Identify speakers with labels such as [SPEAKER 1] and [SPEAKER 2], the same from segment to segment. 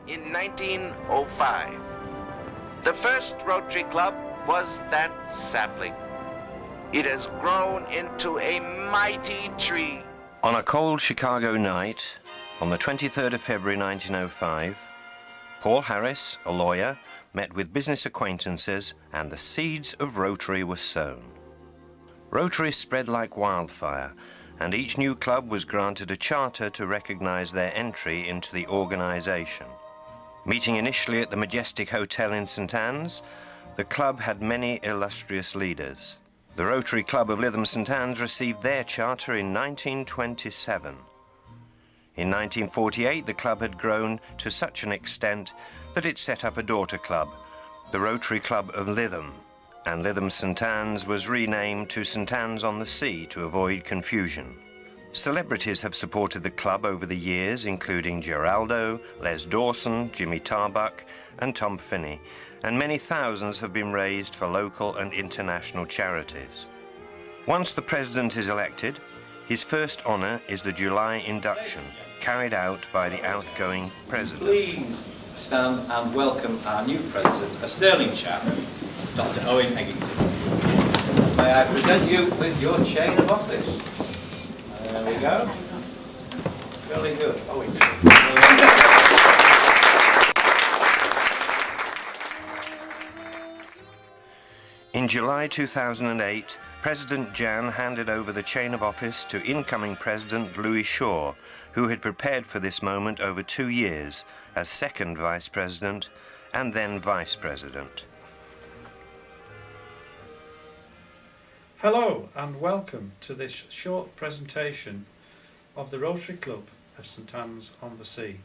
[SPEAKER 1] in 1905. The first Rotary Club was that sapling. It has grown into a mighty tree.
[SPEAKER 2] On a cold Chicago night, on the 23rd of February 1905, Paul Harris, a lawyer, met with business acquaintances and the seeds of Rotary were sown. Rotary spread like wildfire, and each new club was granted a charter to recognize their entry into the organization. Meeting initially at the Majestic Hotel in St. Anne's, the club had many illustrious leaders. The Rotary Club of Lytham St. Anne's received their charter in 1927. In 1948, the club had grown to such an extent that it set up a daughter club, the Rotary Club of Lytham, and Lytham St. Anne's was renamed to St. Anne's on the Sea to avoid confusion. Celebrities have supported the club over the years, including Geraldo, Les Dawson, Jimmy Tarbuck, and Tom Finney, and many thousands have been raised for local and international charities. Once the president is elected, his first honour is the July induction, carried out by the outgoing president.
[SPEAKER 3] Please stand and welcome our new president, a sterling chap, Dr. Owen Eggington. May I present you with your chain of office? There we go. Really good.
[SPEAKER 2] In July 2008, President Jan handed over the chain of office to incoming President Louis Shaw, who had prepared for this moment over 2 years as second Vice President and then Vice President.
[SPEAKER 4] Hello and welcome to this short presentation of the Rotary Club of St. Anne's on the Sea.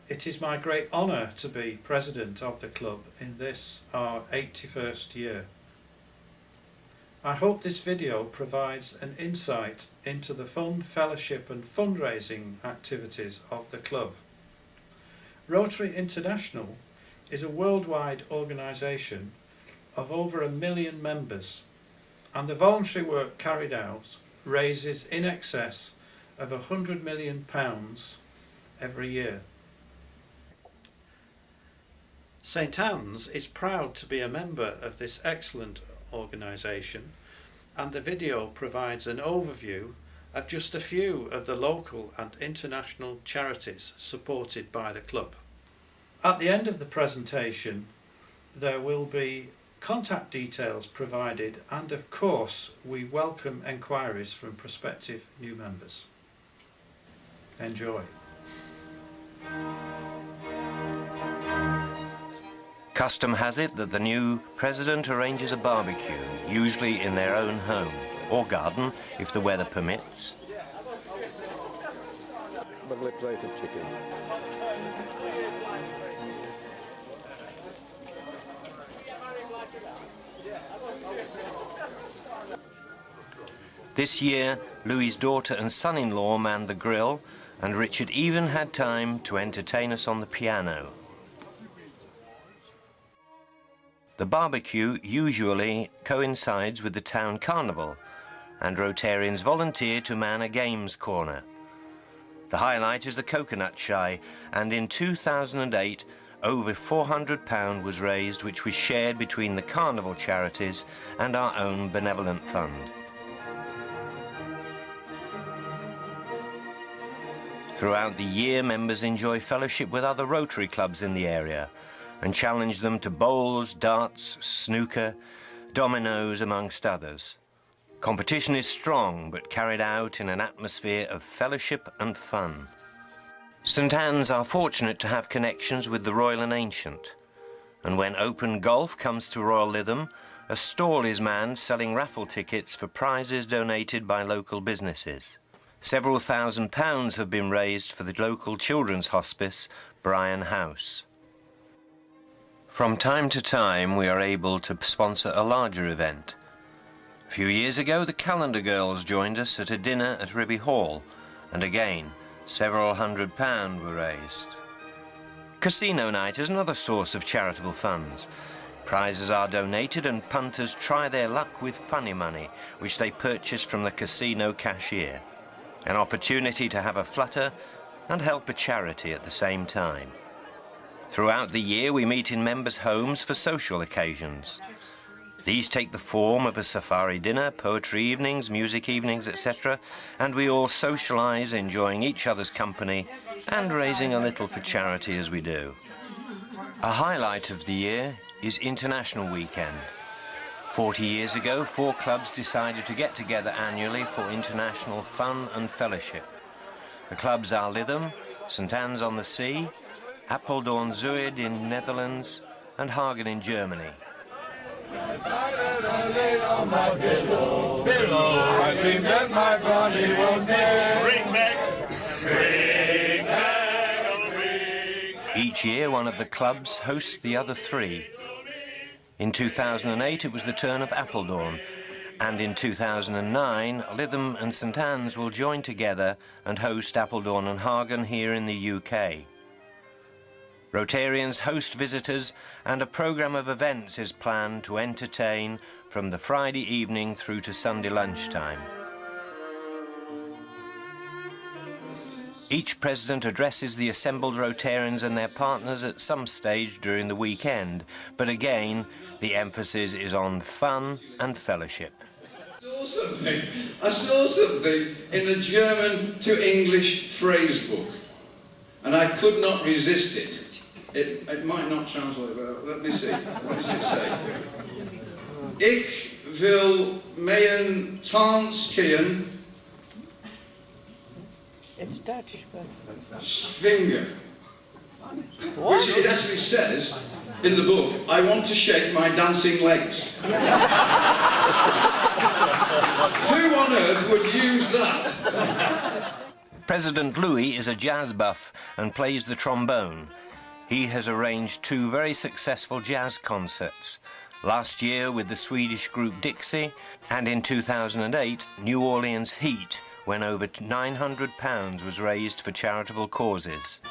[SPEAKER 4] It is my great honour to be President of the club in this, our 81st year. I hope this video provides an insight into the fun, fellowship and fundraising activities of the club. Rotary International is a worldwide organisation of over 1 million members, and the voluntary work carried out raises in excess of £100 million every year. St. Anne's is proud to be a member of this excellent organisation, and the video provides an overview of just a few of the local and international charities supported by the club. At the end of the presentation there will be contact details provided, and of course we welcome enquiries from prospective new members. Enjoy.
[SPEAKER 2] Custom has it that the new president arranges a barbecue, usually in their own home or garden if the weather permits.
[SPEAKER 5] Lovely plate of chicken.
[SPEAKER 2] This year, Louis's daughter and son-in-law manned the grill, and Richard even had time to entertain us on the piano. The barbecue usually coincides with the town carnival, and Rotarians volunteer to man a games corner. The highlight is the coconut shy, and in 2008 over £400 was raised, which was shared between the carnival charities and our own benevolent fund. Throughout the year, members enjoy fellowship with other Rotary clubs in the area and challenge them to bowls, darts, snooker, dominoes, amongst others. Competition is strong, but carried out in an atmosphere of fellowship and fun. St. Anne's are fortunate to have connections with the Royal and Ancient, and when open golf comes to Royal Lytham, a stall is manned selling raffle tickets for prizes donated by local businesses. Several £1,000s have been raised for the local children's hospice, Bryan House. From time to time we are able to sponsor a larger event. A few years ago the Calendar Girls joined us at a dinner at Ribby Hall, and again several £100 were raised. Casino night is another source of charitable funds. Prizes are donated and punters try their luck with funny money, which they purchase from the casino cashier. An opportunity to have a flutter and help a charity at the same time. Throughout the year we meet in members' homes for social occasions. These take the form of a safari dinner, poetry evenings, music evenings, etc., and we all socialise, enjoying each other's company and raising a little for charity as we do. A highlight of the year is International Weekend. 40 years ago, 4 clubs decided to get together annually for international fun and fellowship. The clubs are Lytham, St Anne's on the Sea, Apeldoorn Zuid in Netherlands and Hagen in Germany. Each year one of the clubs hosts the other 3. In 2008 it was the turn of Apeldoorn, and in 2009 Lytham and St Anne's will join together and host Apeldoorn and Hagen here in the UK. Rotarians host visitors and a programme of events is planned to entertain from the Friday evening through to Sunday lunchtime. Each president addresses the assembled Rotarians and their partners at some stage during the weekend, but again, the emphasis is on fun and fellowship.
[SPEAKER 6] I saw something in a German to English phrase book, and I could not resist it. It might not translate well. Let me see. What does it say? Ich will meinen Tanzkien.
[SPEAKER 7] It's Dutch, but...
[SPEAKER 6] Schwingen. Which it actually says in the book, I want to shake my dancing legs. Who on earth would use that?
[SPEAKER 2] President Louis is a jazz buff and plays the trombone. He has arranged 2 very successful jazz concerts. Last year with the Swedish group Dixie, and in 2008 New Orleans Heat, when over £900 was raised for charitable causes.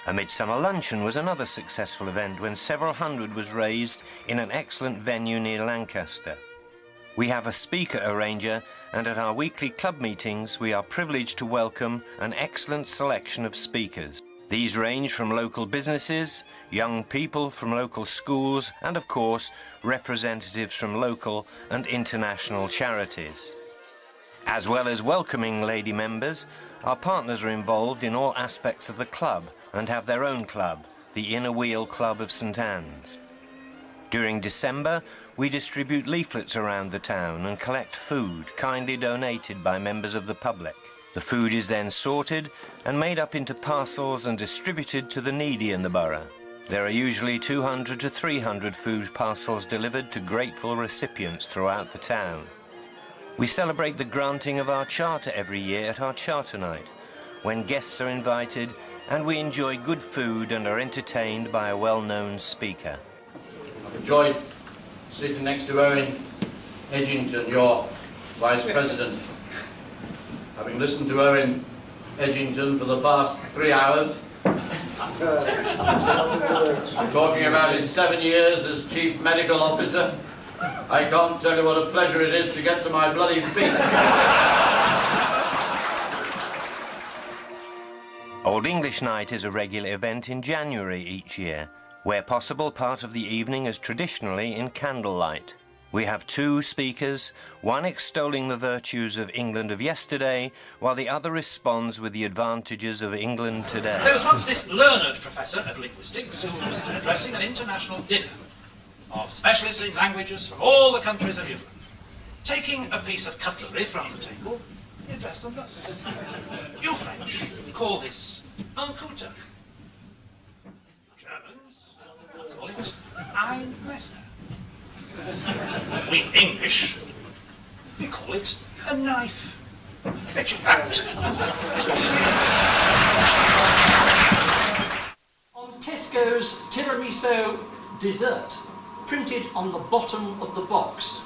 [SPEAKER 2] A midsummer luncheon was another successful event when several hundred was raised in an excellent venue near Lancaster. We have a speaker arranger, and at our weekly club meetings we are privileged to welcome an excellent selection of speakers. These range from local businesses, young people from local schools, and of course representatives from local and international charities. As well as welcoming lady members, our partners are involved in all aspects of the club and have their own club, the Inner Wheel Club of St Anne's. During December, we distribute leaflets around the town and collect food kindly donated by members of the public. The food is then sorted and made up into parcels and distributed to the needy in the borough. There are usually 200 to 300 food parcels delivered to grateful recipients throughout the town. We celebrate the granting of our charter every year at our charter night, when guests are invited and we enjoy good food and are entertained by a well-known speaker.
[SPEAKER 8] I've enjoyed sitting next to Owen Edgington, your Vice President. Having listened to Owen Edgington for the past 3 hours, talking about his 7 years as Chief Medical Officer, I can't tell you what a pleasure it is to get to my bloody feet.
[SPEAKER 2] Old English Night is a regular event in January each year. Where possible, part of the evening is traditionally in candlelight. We have 2 speakers, one extolling the virtues of England of yesterday, while the other responds with the advantages of England today.
[SPEAKER 9] There was once this learned professor of linguistics who was addressing an international dinner of specialists in languages from all the countries of Europe. Taking a piece of cutlery from the table, he addressed them thus. You French call this un couteau. Germans call it ein Messer. We English, we call it a knife. Which in fact is what it is.
[SPEAKER 10] On Tesco's tiramisu dessert, printed on the bottom of the box,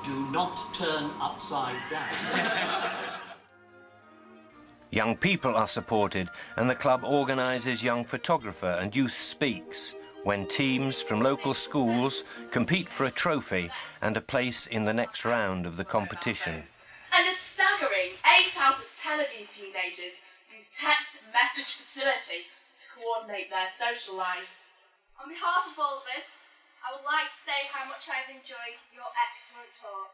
[SPEAKER 10] do not turn upside down.
[SPEAKER 2] Young people are supported and the club organises Young Photographer and Youth Speaks, when teams from local schools compete for a trophy and a place in the next round of the competition.
[SPEAKER 7] And a staggering 8 out of 10 of these teenagers use text message facility to coordinate their social life.
[SPEAKER 11] On behalf of all of us, I would like to say how much I've enjoyed your excellent talk.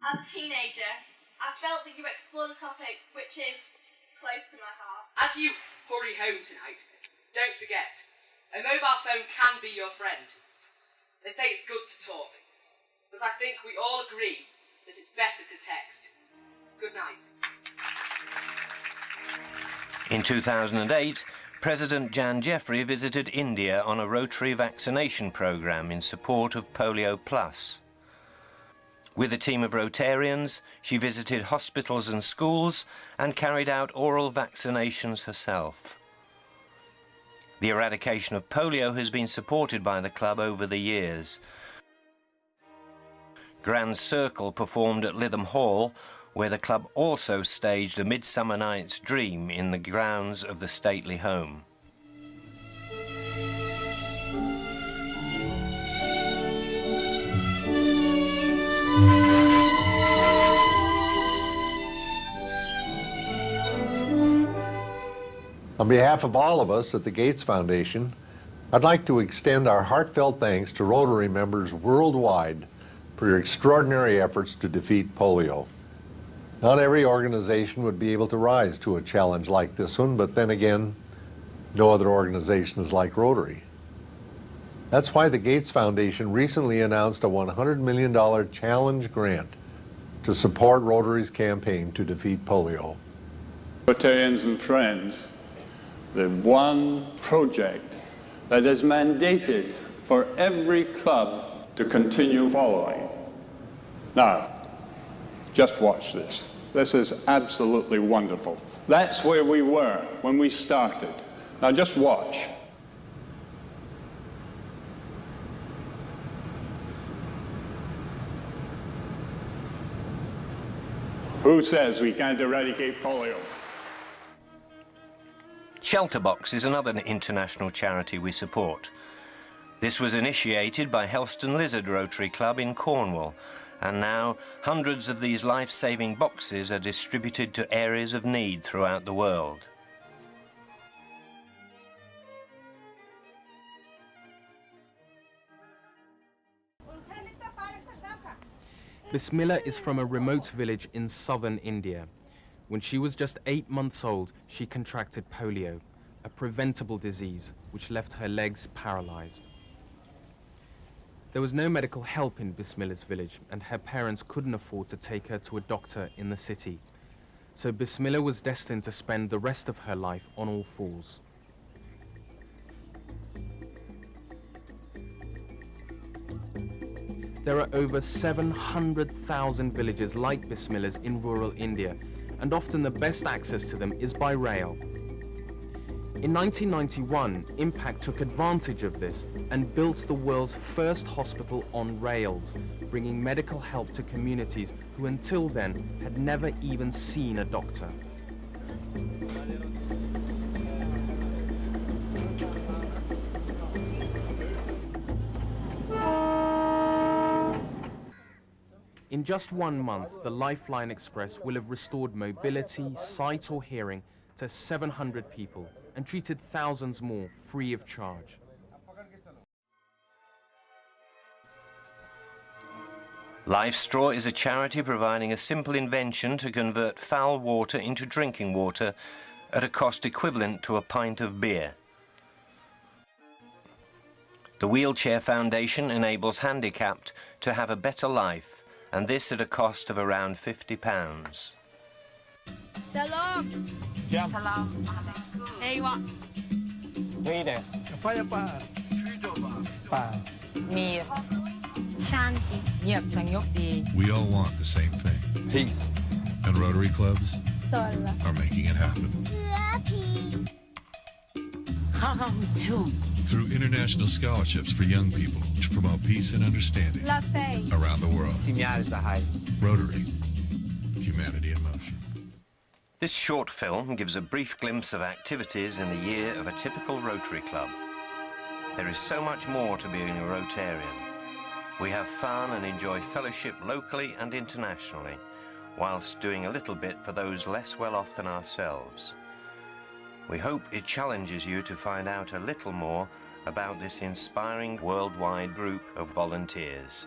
[SPEAKER 11] As a teenager, I felt that you explored a topic which is close to my heart.
[SPEAKER 7] As you hurry home tonight, don't forget, a mobile phone can be your friend. They say it's good to talk, but I think we all agree that it's better to text. Good night.
[SPEAKER 2] In 2008, President Jan Jeffrey visited India on a Rotary vaccination programme in support of Polio Plus. With a team of Rotarians, she visited hospitals and schools and carried out oral vaccinations herself. The eradication of polio has been supported by the club over the years. Grand Circle performed at Lytham Hall, where the club also staged A Midsummer Night's Dream in the grounds of the stately home.
[SPEAKER 5] On behalf of all of us at the Gates Foundation, I'd like to extend our heartfelt thanks to Rotary members worldwide for your extraordinary efforts to defeat polio. Not every organization would be able to rise to a challenge like this one, but then again, no other organization is like Rotary. That's why the Gates Foundation recently announced a $100 million challenge grant to support Rotary's campaign to defeat polio.
[SPEAKER 12] Rotarians and friends, the one project that is mandated for every club to continue following. Now, just watch this. This is absolutely wonderful. That's where we were when we started. Now just watch. Who says we can't eradicate polio?
[SPEAKER 2] Shelterbox is another international charity we support. This was initiated by Helston Lizard Rotary Club in Cornwall, and now hundreds of these life-saving boxes are distributed to areas of need throughout the world.
[SPEAKER 13] Bismillah is from a remote village in southern India. When she was just 8 months old, she contracted polio, a preventable disease which left her legs paralyzed. There was no medical help in Bismillah's village, and her parents couldn't afford to take her to a doctor in the city. So Bismillah was destined to spend the rest of her life on all fours. There are over 700,000 villages like Bismillah's in rural India, and often the best access to them is by rail. In 1991, Impact took advantage of this and built the world's first hospital on rails, bringing medical help to communities who until then had never even seen a doctor. In just 1 month, the Lifeline Express will have restored mobility, sight or hearing to 700 people and treated thousands more free of charge.
[SPEAKER 2] Life Straw is a charity providing a simple invention to convert foul water into drinking water at a cost equivalent to a pint of beer. The Wheelchair Foundation enables handicapped to have a better life, and this at a cost of around £50.
[SPEAKER 11] Salam.
[SPEAKER 14] Salam. Ewa.
[SPEAKER 15] Rida. Apa ya Pak? Pak.
[SPEAKER 14] Mir. Shanti. Nhiệt Sang Yok Di.
[SPEAKER 16] We all want the same thing.
[SPEAKER 15] Peace.
[SPEAKER 16] And Rotary clubs
[SPEAKER 11] Sola.
[SPEAKER 16] are making it happen.
[SPEAKER 11] Lucky.
[SPEAKER 14] Come too.
[SPEAKER 16] Through international scholarships for young people to promote peace and understanding
[SPEAKER 11] La Fay.
[SPEAKER 16] around the world.
[SPEAKER 15] Signal Bahai.
[SPEAKER 16] Rotary. Humanity in motion.
[SPEAKER 2] This short film gives a brief glimpse of activities in the year of a typical Rotary club. There is so much more to being a Rotarian. We have fun and enjoy fellowship locally and internationally, whilst doing a little bit for those less well off than ourselves. We hope it challenges you to find out a little more about this inspiring worldwide group of volunteers.